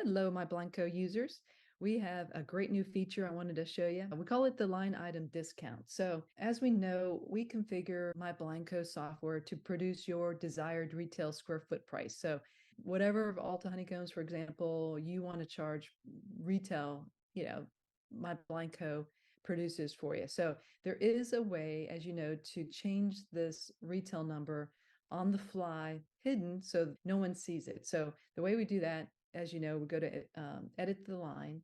Hello, MyBlindCo users. We have a great new feature I wanted to show you. We call it the line item discount. So as we know, we configure MyBlindCo software to produce your desired retail square foot price. So whatever Alta Honeycombs, for example, you want to charge retail, MyBlindCo produces for you. So there is a way, as you know, to change this retail number on the fly, hidden, so no one sees it. So the way we do that, as you know, we go to edit the line.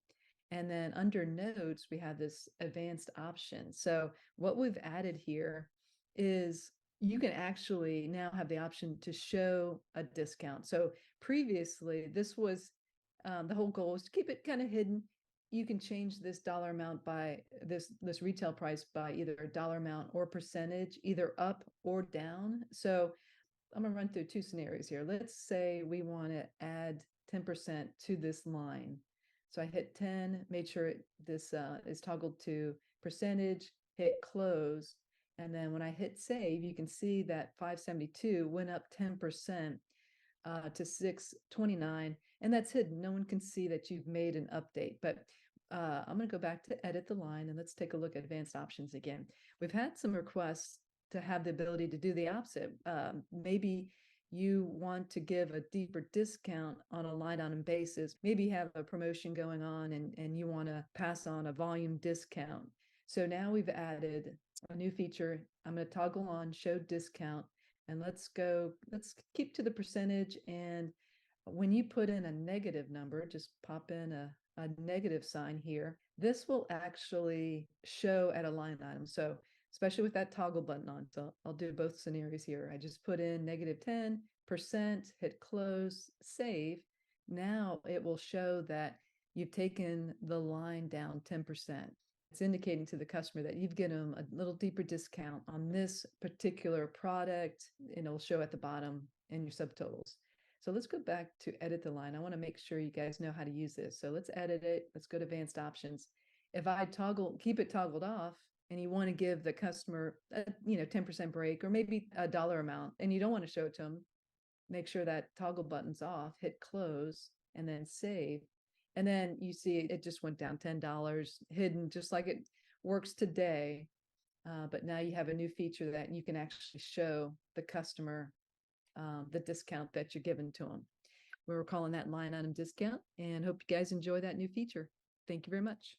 And then under notes, we have this advanced option. So what we've added here is you can actually now have the option to show a discount. So previously, this was the whole goal is to keep it kind of hidden. You can change this dollar amount by this retail price by either a dollar amount or percentage, either up or down. So I'm going to run through two scenarios here. Let's say we want to add 10% to this line. So I hit 10, made sure this is toggled to percentage, hit close. And then when I hit save, you can see that 572 went up 10% to 629. And that's hidden. No one can see that you've made an update. But I'm going to go back to edit the line and let's take a look at advanced options again. We've had some requests to have the ability to do the opposite. Maybe you want to give a deeper discount on a line item basis. Maybe you have a promotion going on and you want to pass on a volume discount. So now we've added a new feature. I'm going to toggle on show discount and let's keep to the percentage. And when you put in a negative number, just pop in a negative sign here. This will actually show at a line item. So especially with that toggle button on. So I'll do both scenarios here. I just put in negative 10%, hit close, save. Now it will show that you've taken the line down 10%. It's indicating to the customer that you've given them a little deeper discount on this particular product, and it'll show at the bottom in your subtotals. So let's go back to edit the line. I want to make sure you guys know how to use this. So let's edit it. Let's go to advanced options. If I keep it toggled off, and you want to give the customer a 10% break or maybe a dollar amount, and you don't want to show it to them, make sure that toggle button's off, hit close, and then save. And then you see it just went down $10, hidden, just like it works today. But now you have a new feature that you can actually show the customer the discount that you're giving to them. We were calling that line item discount, and hope you guys enjoy that new feature. Thank you very much.